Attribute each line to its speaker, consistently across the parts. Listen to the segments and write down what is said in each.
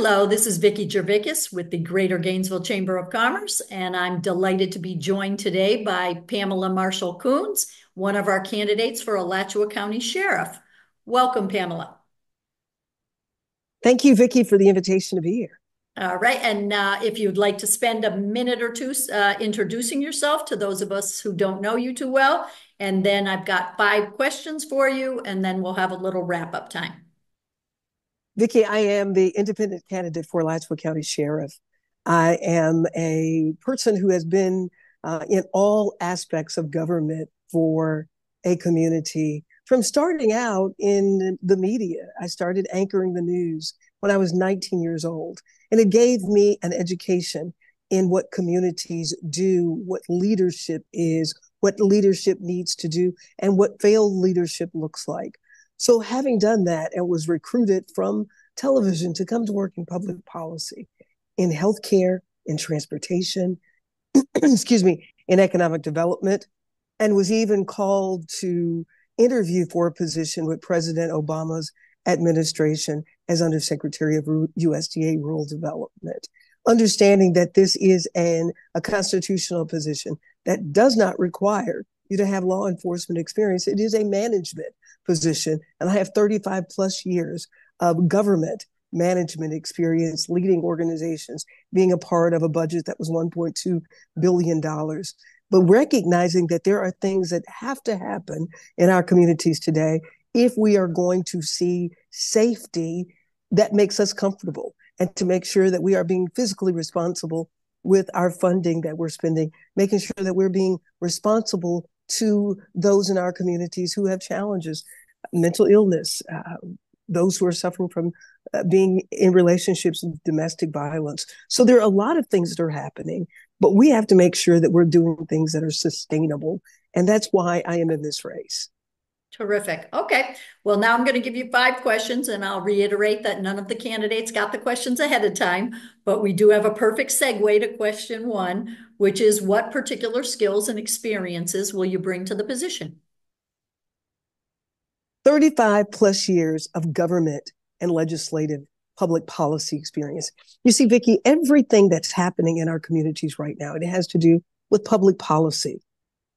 Speaker 1: Hello, this is Vicki Gervais with the Greater Gainesville Chamber of Commerce, and I'm delighted to be joined today by Pamela Marshall-Koons, one of our candidates for Alachua County Sheriff. Welcome, Pamela.
Speaker 2: Thank you, Vicki, for the invitation to be here.
Speaker 1: All right, and if you'd like to spend a minute or two introducing yourself to those of us who don't know you too well, and then I've got 5 questions for you, and then we'll have a little wrap-up time.
Speaker 2: Vicki, I am the independent candidate for Alachua County Sheriff. I am a person who has been in all aspects of government for a community. From starting out in the media, I started anchoring the news when I was 19 years old, and it gave me an education in what communities do, what leadership is, what leadership needs to do, and what failed leadership looks like. So having done that and was recruited from television to come to work in public policy, in healthcare, in transportation, excuse me, in economic development, and was even called to interview for a position with President Obama's administration as Undersecretary of USDA Rural Development. Understanding that this is a constitutional position that does not require you to have law enforcement experience. It is a management position, and I have 35 plus years of government management experience, leading organizations, being a part of a budget that was $1.2 billion. But recognizing that there are things that have to happen in our communities today if we are going to see safety that makes us comfortable, and to make sure that we are being physically responsible with our funding that we're spending, making sure that we're being responsible to those in our communities who have challenges, mental illness, those who are suffering from being in relationships with domestic violence. So there are a lot of things that are happening, but we have to make sure that we're doing things that are sustainable. And that's why I am in this race.
Speaker 1: Terrific. Okay. Well, now I'm going to give you 5 questions, and I'll reiterate that none of the candidates got the questions ahead of time, but we do have a perfect segue to question 1, which is what particular skills and experiences will you bring to the position?
Speaker 2: 35 plus years of government and legislative public policy experience. You see, Vicki, everything that's happening in our communities right now, it has to do with public policy.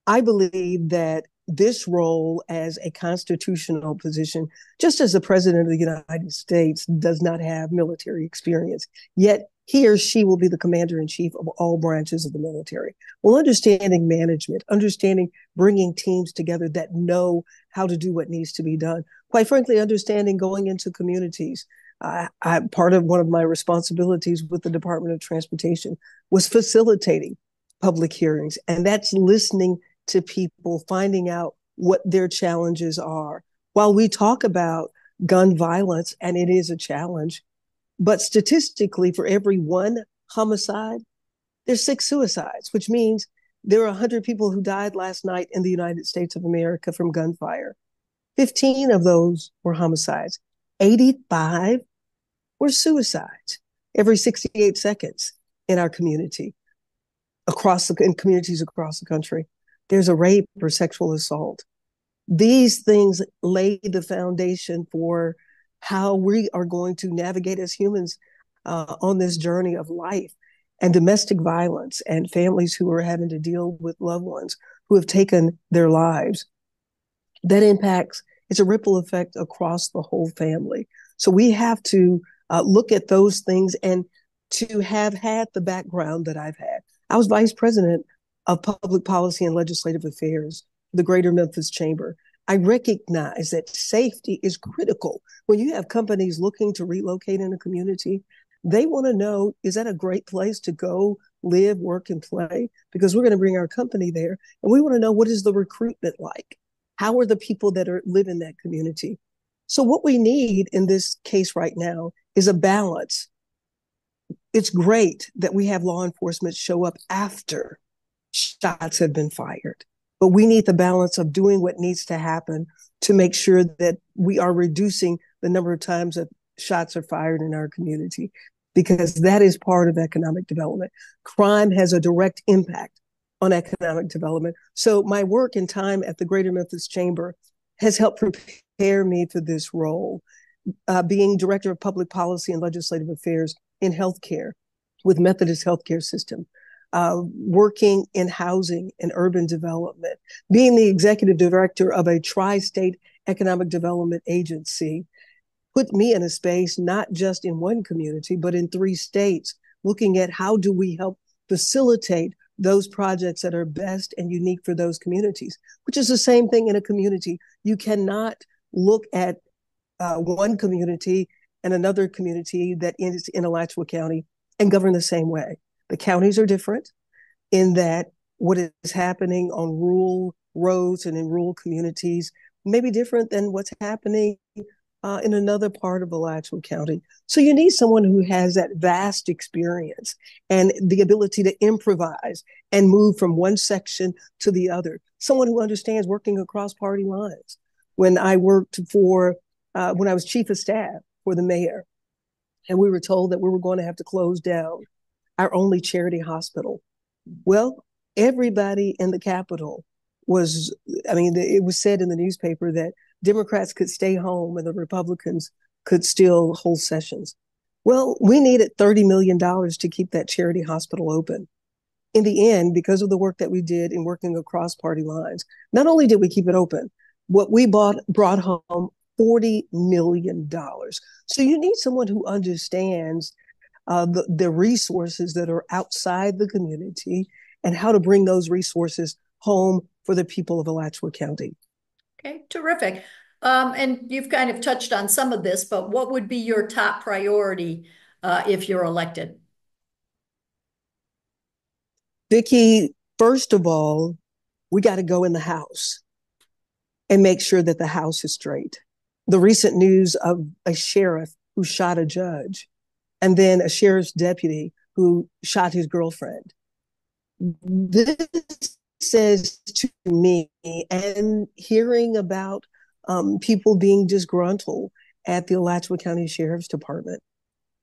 Speaker 2: I believe that this role as a constitutional position, just as the president of the United States does not have military experience, yet he or she will be the commander in chief of all branches of the military. Well, understanding management, understanding bringing teams together that know how to do what needs to be done. Quite frankly, understanding going into communities. Part of one of my responsibilities with the Department of Transportation was facilitating public hearings, and that's listening to people, finding out what their challenges are. While we talk about gun violence, and it is a challenge, but statistically, for every 1 homicide, there's 6 suicides, which means there are 100 people who died last night in the United States of America from gunfire. 15 of those were homicides. 85 were suicides every 68 seconds in our community, in communities across the country. There's a rape or sexual assault. These things lay the foundation for how we are going to navigate as humans on this journey of life. And domestic violence and families who are having to deal with loved ones who have taken their lives, that impacts, it's a ripple effect across the whole family. So we have to look at those things, and to have had the background that I've had. I was vice president of Public Policy and Legislative Affairs, the Greater Memphis Chamber. I recognize that safety is critical. When you have companies looking to relocate in a community, they want to know, is that a great place to go, live, work, and play? Because we're going to bring our company there, and we want to know, what is the recruitment like? How are the people that live in that community? So what we need in this case right now is a balance. It's great that we have law enforcement show up after shots have been fired, but we need the balance of doing what needs to happen to make sure that we are reducing the number of times that shots are fired in our community, because that is part of economic development. Crime has a direct impact on economic development. So my work and time at the Greater Memphis Chamber has helped prepare me for this role. being director of public policy and legislative affairs in healthcare with Methodist Healthcare System, working in housing and urban development, being the executive director of a tri-state economic development agency, put me in a space not just in one community, but in 3 states, looking at how do we help facilitate those projects that are best and unique for those communities, which is the same thing in a community. You cannot look at one community and another community that is in Alachua County and govern the same way. The counties are different in that what is happening on rural roads and in rural communities may be different than what's happening in another part of Alachua County. So you need someone who has that vast experience and the ability to improvise and move from one section to the other. Someone who understands working across party lines. When I worked when I was chief of staff for the mayor, and we were told that we were going to have to close down our only charity hospital. Well, everybody in the Capitol it was said in the newspaper that Democrats could stay home and the Republicans could still hold sessions. Well, we needed $30 million to keep that charity hospital open. In the end, because of the work that we did in working across party lines, not only did we keep it open, what we brought home $40 million. So you need someone who understands the resources that are outside the community and how to bring those resources home for the people of Alachua County.
Speaker 1: Okay, terrific. And you've kind of touched on some of this, but what would be your top priority if you're elected?
Speaker 2: Vicki, first of all, we got to go in the House and make sure that the House is straight. The recent news of a sheriff who shot a judge and then a sheriff's deputy who shot his girlfriend. This says to me, and hearing about people being disgruntled at the Alachua County Sheriff's Department,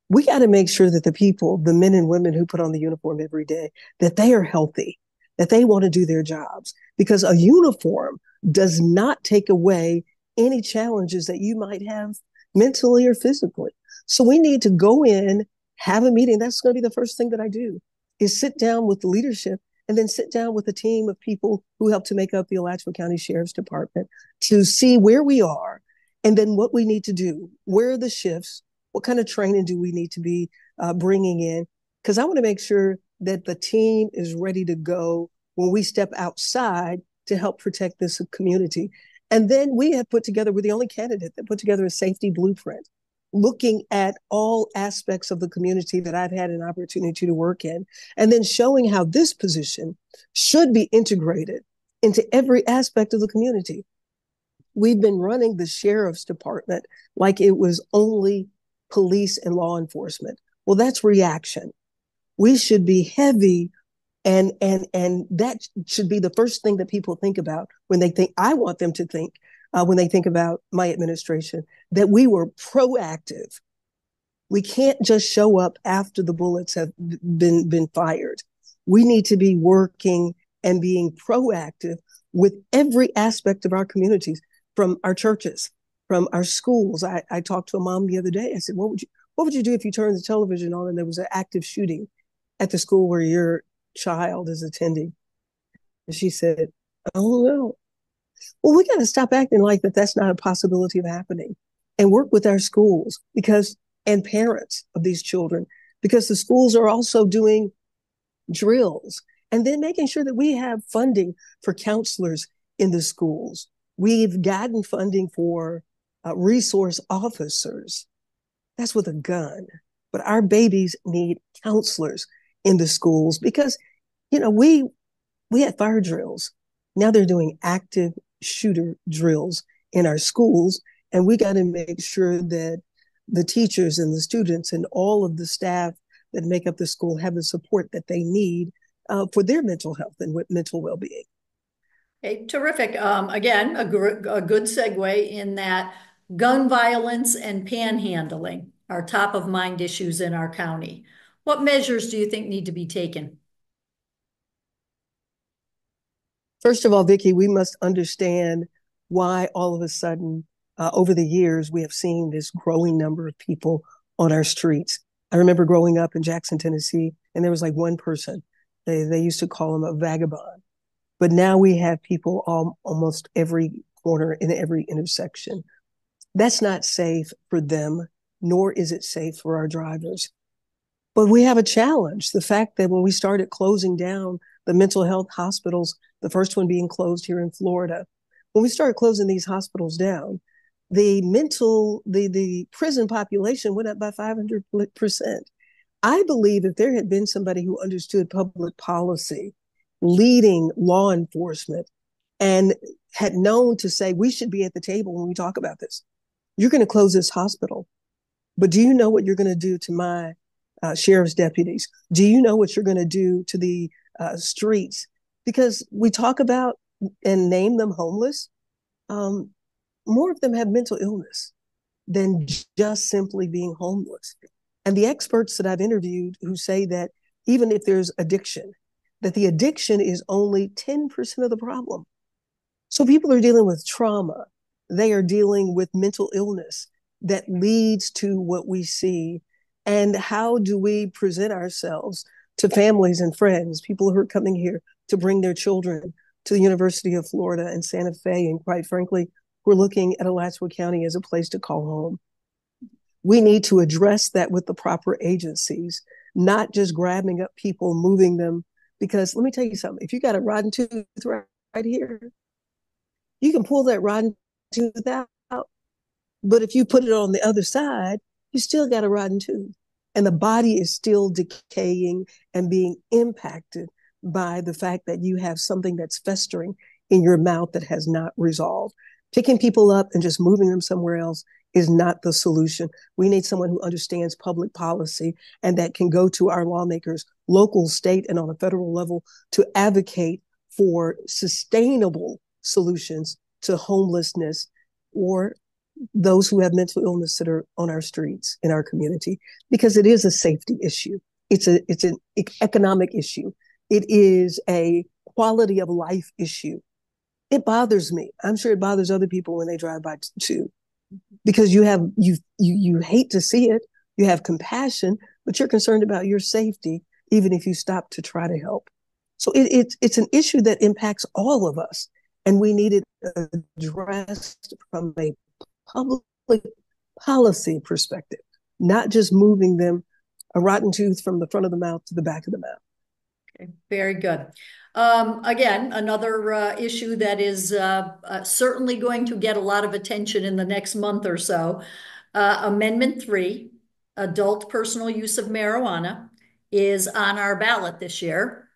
Speaker 2: we got to make sure that the people, the men and women who put on the uniform every day, that they are healthy, that they want to do their jobs, because a uniform does not take away any challenges that you might have mentally or physically. So we need to go in, have a meeting. That's going to be the first thing that I do, is sit down with the leadership and then sit down with a team of people who help to make up the Alachua County Sheriff's Department to see where we are and then what we need to do. Where are the shifts? What kind of training do we need to be bringing in? Because I want to make sure that the team is ready to go when we step outside to help protect this community. And then we're the only candidate that put together a safety blueprint, looking at all aspects of the community that I've had an opportunity to work in, and then showing how this position should be integrated into every aspect of the community. We've been running the sheriff's department like it was only police and law enforcement. Well, that's reaction. We should be heavy, and that should be the first thing that people think about when they think. I want them to think when they think about my administration, that we were proactive. We can't just show up after the bullets have been fired. We need to be working and being proactive with every aspect of our communities, from our churches, from our schools. I talked to a mom the other day. I said, what would you do if you turned the television on and there was an active shooting at the school where your child is attending? And she said, I don't know. Well, we got to stop acting like that's not a possibility of happening, and work with our schools and parents of these children, because the schools are also doing drills, and then making sure that we have funding for counselors in the schools. We've gotten funding for resource officers. That's with a gun. But our babies need counselors in the schools, because, we had fire drills. Now they're doing active shooter drills in our schools. And we got to make sure that the teachers and the students and all of the staff that make up the school have the support that they need for their mental health and mental well-being.
Speaker 1: Hey, terrific. Again, a good segue in that gun violence and panhandling are top of mind issues in our county. What measures do you think need to be taken?
Speaker 2: First of all, Vicki, we must understand why all of a sudden over the years, we have seen this growing number of people on our streets. I remember growing up in Jackson, Tennessee, and there was like one person. They used to call him a vagabond. But now we have people almost every corner in every intersection. That's not safe for them, nor is it safe for our drivers. But we have a challenge. The fact that when we started closing down the mental health hospitals, the first one being closed here in Florida, when we started closing these hospitals down, the prison population went up by 500%. I believe if there had been somebody who understood public policy, leading law enforcement, and had known to say, we should be at the table when we talk about this. You're going to close this hospital, but do you know what you're going to do to my sheriff's deputies? Do you know what you're going to do to the streets? Because we talk about and name them homeless. More of them have mental illness than just simply being homeless. And the experts that I've interviewed who say that even if there's addiction, that the addiction is only 10% of the problem. So people are dealing with trauma. They are dealing with mental illness that leads to what we see. And how do we present ourselves to families and friends, people who are coming here to bring their children to the University of Florida and Santa Fe, and quite frankly, we're looking at Alachua County as a place to call home. We need to address that with the proper agencies, not just grabbing up people, moving them. Because let me tell you something, if you got a rotten tooth right here, you can pull that rotten tooth out. But if you put it on the other side, you still got a rotten tooth. And the body is still decaying and being impacted by the fact that you have something that's festering in your mouth that has not resolved. Picking people up and just moving them somewhere else is not the solution. We need someone who understands public policy and that can go to our lawmakers, local, state, and on a federal level to advocate for sustainable solutions to homelessness or those who have mental illness that are on our streets in our community, because it is a safety issue. It's an economic issue. It is a quality of life issue. It bothers me. I'm sure it bothers other people when they drive by too, because you hate to see it. You have compassion, but you're concerned about your safety, even if you stop to try to help. So it's an issue that impacts all of us, and we need it addressed from a public policy perspective, not just moving them a rotten tooth from the front of the mouth to the back of the mouth.
Speaker 1: Okay, very good. Again, another issue that is certainly going to get a lot of attention in the next month or so. Amendment 3, adult personal use of marijuana, is on our ballot this year.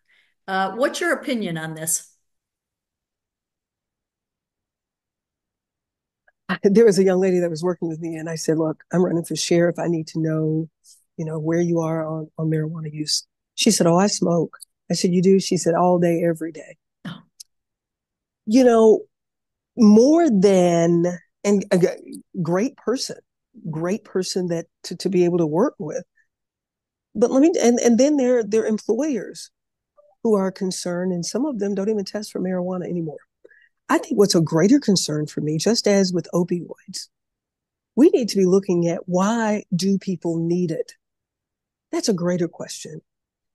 Speaker 1: What's your opinion on this?
Speaker 2: There was a young lady that was working with me, and I said, look, I'm running for sheriff. I need to know, where you are on marijuana use. She said, oh, I smoke. I said, you do? She said, all day, every day.
Speaker 1: Oh.
Speaker 2: More than, and a great person that to be able to work with. But and then there are employers who are concerned, and some of them don't even test for marijuana anymore. I think what's a greater concern for me, just as with opioids, we need to be looking at why do people need it? That's a greater question.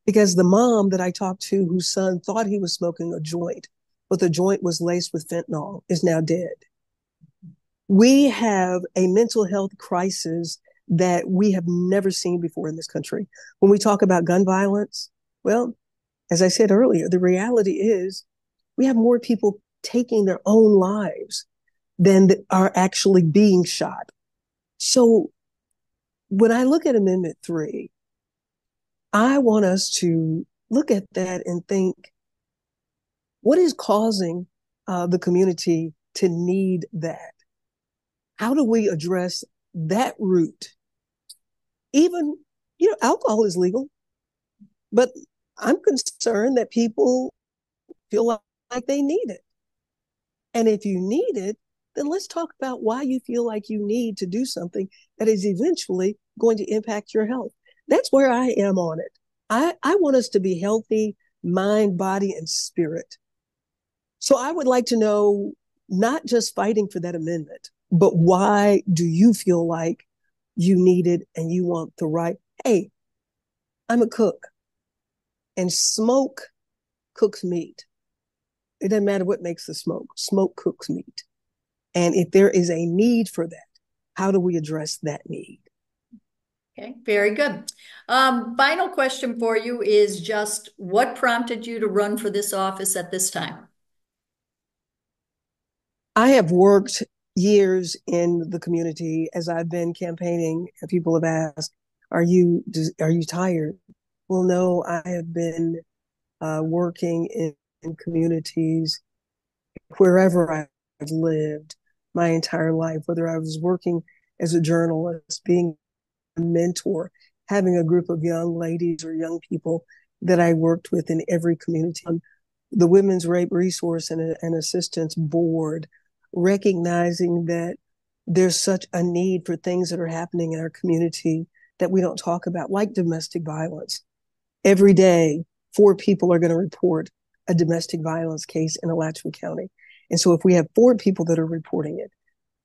Speaker 2: Because the mom that I talked to, whose son thought he was smoking a joint, but the joint was laced with fentanyl, is now dead. We have a mental health crisis that we have never seen before in this country. When we talk about gun violence, well, as I said earlier, the reality is we have more people taking their own lives than are actually being shot. So when I look at Amendment 3, I want us to look at that and think, what is causing the community to need that? How do we address that root? Even, alcohol is legal, but I'm concerned that people feel like they need it. And if you need it, then let's talk about why you feel like you need to do something that is eventually going to impact your health. That's where I am on it. I want us to be healthy, mind, body, and spirit. So I would like to know, not just fighting for that amendment, But why do you feel like you need it and you want the right? Hey, I'm a cook, and smoke cooks meat. It doesn't matter what makes the smoke. Smoke cooks meat. And if there is a need for that, how do we address that need?
Speaker 1: Okay, very good. Final question for you is just what prompted you to run for this office at this time?
Speaker 2: I have worked years in the community as I've been campaigning. People have asked, are you tired? Well, no, I have been working in communities wherever I've lived my entire life, whether I was working as a journalist, being a mentor, having a group of young ladies or young people that I worked with in every community. The Women's Rape Resource and Assistance Board, recognizing that there's such a need for things that are happening in our community that we don't talk about, like domestic violence. Every day, 4 people are going to report a domestic violence case in Alachua County. And so if we have 4 people that are reporting it,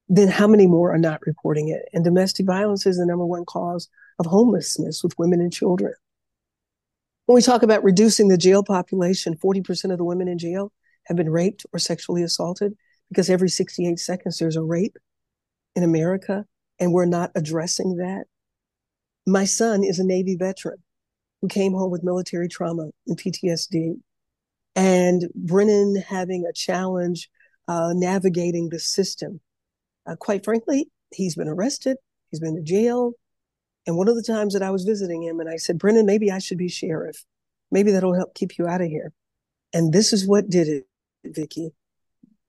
Speaker 2: then how many more are not reporting it? And domestic violence is the #1 cause of homelessness with women and children. When we talk about reducing the jail population, 40% of the women in jail have been raped or sexually assaulted because every 68 seconds there's a rape in America, and we're not addressing that. My son is a Navy veteran who came home with military trauma and PTSD. And Brennan having a challenge navigating the system. Quite frankly, he's been arrested, he's been to jail. And one of the times that I was visiting him, and I said, Brennan, maybe I should be sheriff. Maybe that'll help keep you out of here. And this is what did it, Vicki.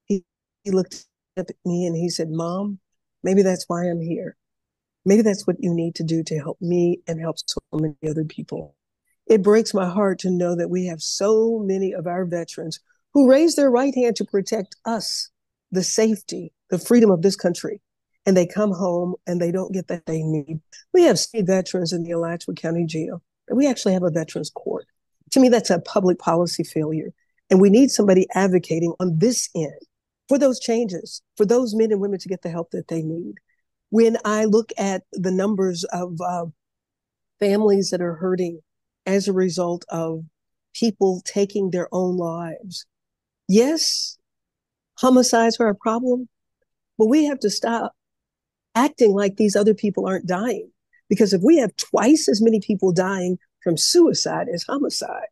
Speaker 2: He looked up at me and he said, Mom, maybe that's why I'm here. Maybe that's what you need to do to help me and help so many other people. It breaks my heart to know that we have so many of our veterans who raise their right hand to protect us, the safety, the freedom of this country, and they come home and they don't get that they need. We have state veterans in the Alachua County Jail, and we actually have a veterans court. To me, that's a public policy failure. And we need somebody advocating on this end for those changes, for those men and women to get the help that they need. When I look at the numbers of families that are hurting as a result of people taking their own lives, yes, homicides are a problem, but we have to stop acting like these other people aren't dying. Because if we have twice as many people dying from suicide as homicide,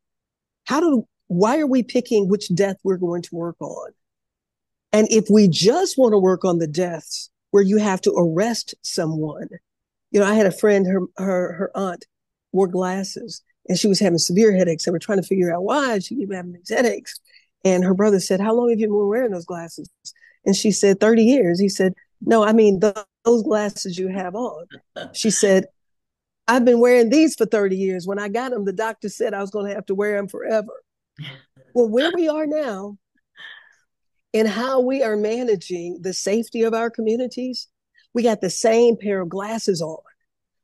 Speaker 2: why are we picking which death we're going to work on? And if we just want to work on the deaths where you have to arrest someone, I had a friend, her aunt wore glasses and she was having severe headaches. And we're trying to figure out why she kept having these headaches. And her brother said, how long have you been wearing those glasses? And she said, 30 years. He said, no, I mean, those glasses you have on. She said, I've been wearing these for 30 years. When I got them, the doctor said I was going to have to wear them forever. Well, where we are now and how we are managing the safety of our communities, we got the same pair of glasses on.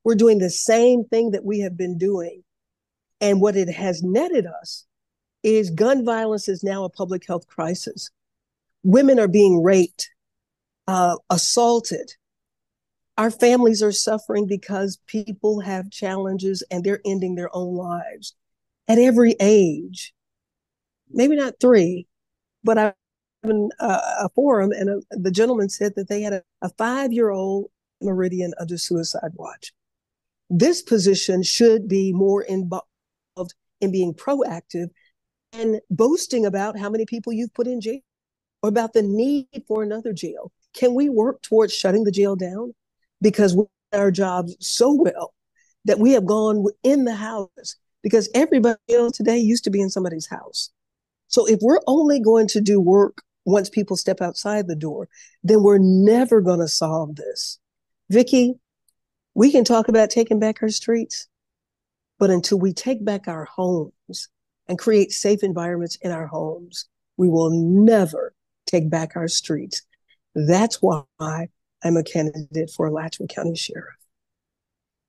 Speaker 2: We're doing the same thing that we have been doing. And what it has netted us is gun violence is now a public health crisis. Women are being raped, assaulted. Our families are suffering because people have challenges and they're ending their own lives at every age. Maybe not 3, but I in a forum, and the gentleman said that they had a 5-year-old Meridian under suicide watch. This position should be more involved in being proactive and boasting about how many people you've put in jail or about the need for another jail. Can we work towards shutting the jail down? Because we do our jobs so well that we have gone in the house, because everybody today used to be in somebody's house. So if we're only going to do work once people step outside the door, then we're never going to solve this. Vicki, we can talk about taking back our streets, but until we take back our homes and create safe environments in our homes, we will never take back our streets. That's why I'm a candidate for Alachua County Sheriff.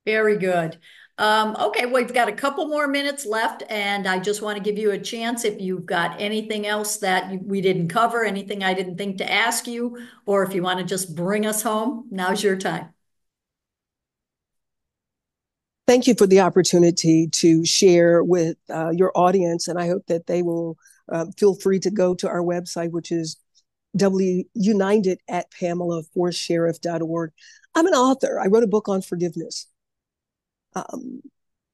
Speaker 1: Very good. Okay, we've got a couple more minutes left, and I just want to give you a chance if you've got anything else that we didn't cover, anything I didn't think to ask you, or if you want to just bring us home, now's your time.
Speaker 2: Thank you for the opportunity to share with your audience, and I hope that they will feel free to go to our website, which is united at pamela4sheriff.org. I'm an author. I wrote a book on forgiveness, um,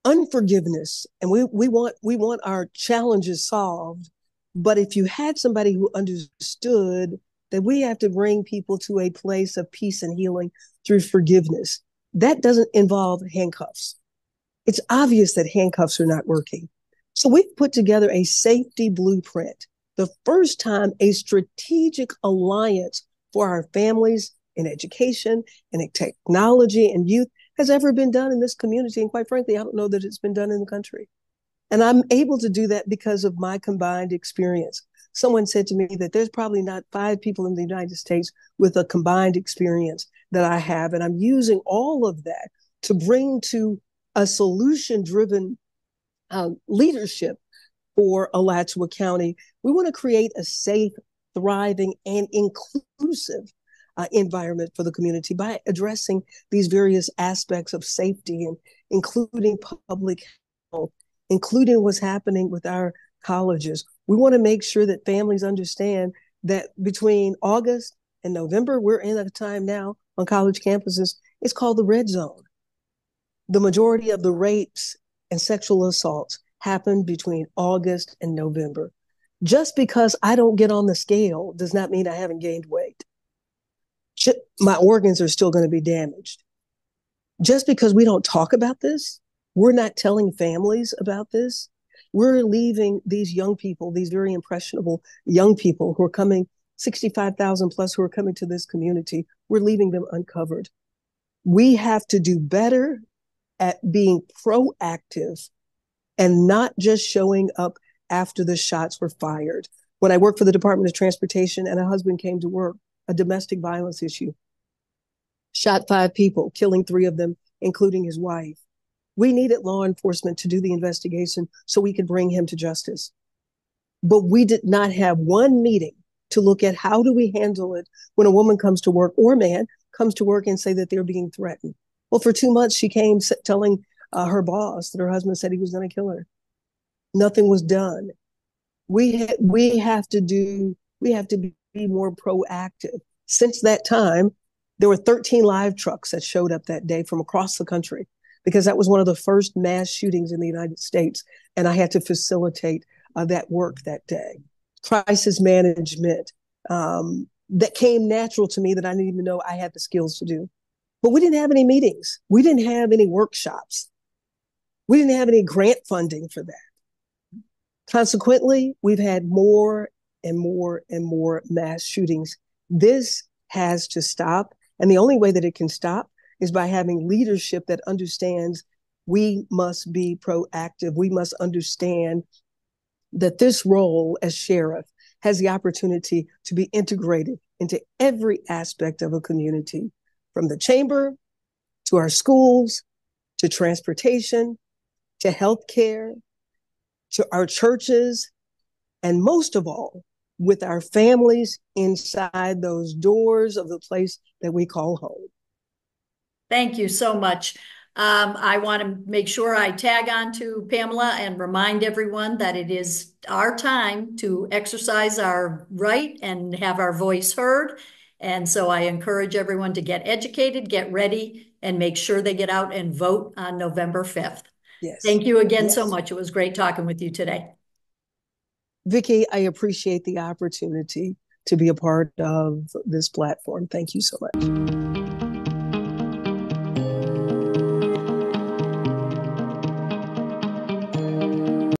Speaker 2: unforgiveness, and we want our challenges solved. But if you had somebody who understood that we have to bring people to a place of peace and healing through forgiveness, that doesn't involve handcuffs. It's obvious that handcuffs are not working. So we've put together a safety blueprint, the first time a strategic alliance for our families in education and in technology and youth has ever been done in this community. And quite frankly, I don't know that it's been done in the country. And I'm able to do that because of my combined experience. Someone said to me that there's probably not 5 people in the United States with a combined experience that I have. And I'm using all of that to bring to a solution-driven leadership for Alachua County. We want to create a safe, thriving, and inclusive environment for the community by addressing these various aspects of safety and including public health, including what's happening with our colleges. We want to make sure that families understand that between August and November, we're in a time now on college campuses, it's called the red zone. The majority of the rapes and sexual assaults happen between August and November. Just because I don't get on the scale does not mean I haven't gained weight. My organs are still going to be damaged. Just because we don't talk about this, we're not telling families about this, we're leaving these young people, these very impressionable young people who are coming, 65,000 plus who are coming to this community, we're leaving them uncovered. We have to do better at being proactive and not just showing up after the shots were fired. When I worked for the Department of Transportation and a husband came to work, a domestic violence issue, shot 5 people, killing 3 of them, including his wife. We needed law enforcement to do the investigation so we could bring him to justice. But we did not have one meeting to look at how do we handle it when a woman comes to work or a man comes to work and say that they're being threatened. Well, for 2 months, she came telling her boss that her husband said he was going to kill her. Nothing was done. We have to be more proactive. Since that time, there were 13 live trucks that showed up that day from across the country because that was one of the first mass shootings in the United States, and I had to facilitate that work that day. Crisis management that came natural to me that I didn't even know I had the skills to do. But we didn't have any meetings. We didn't have any workshops. We didn't have any grant funding for that. Consequently, we've had more and more and more mass shootings. This has to stop. And the only way that it can stop is by having leadership that understands we must be proactive. We must understand that this role as sheriff has the opportunity to be integrated into every aspect of a community, from the chamber to our schools, to transportation, to healthcare, to our churches, and most of all, with our families inside those doors of the place that we call home.
Speaker 1: Thank you so much. I want to make sure I tag on to Pamela and remind everyone that it is our time to exercise our right and have our voice heard. And so I encourage everyone to get educated, get ready, and make sure they get out and vote on November 5th.
Speaker 2: Yes.
Speaker 1: Thank you again so
Speaker 2: Yes.
Speaker 1: much. It was great talking with you today.
Speaker 2: Vicki, I appreciate the opportunity to be a part of this platform. Thank you so much.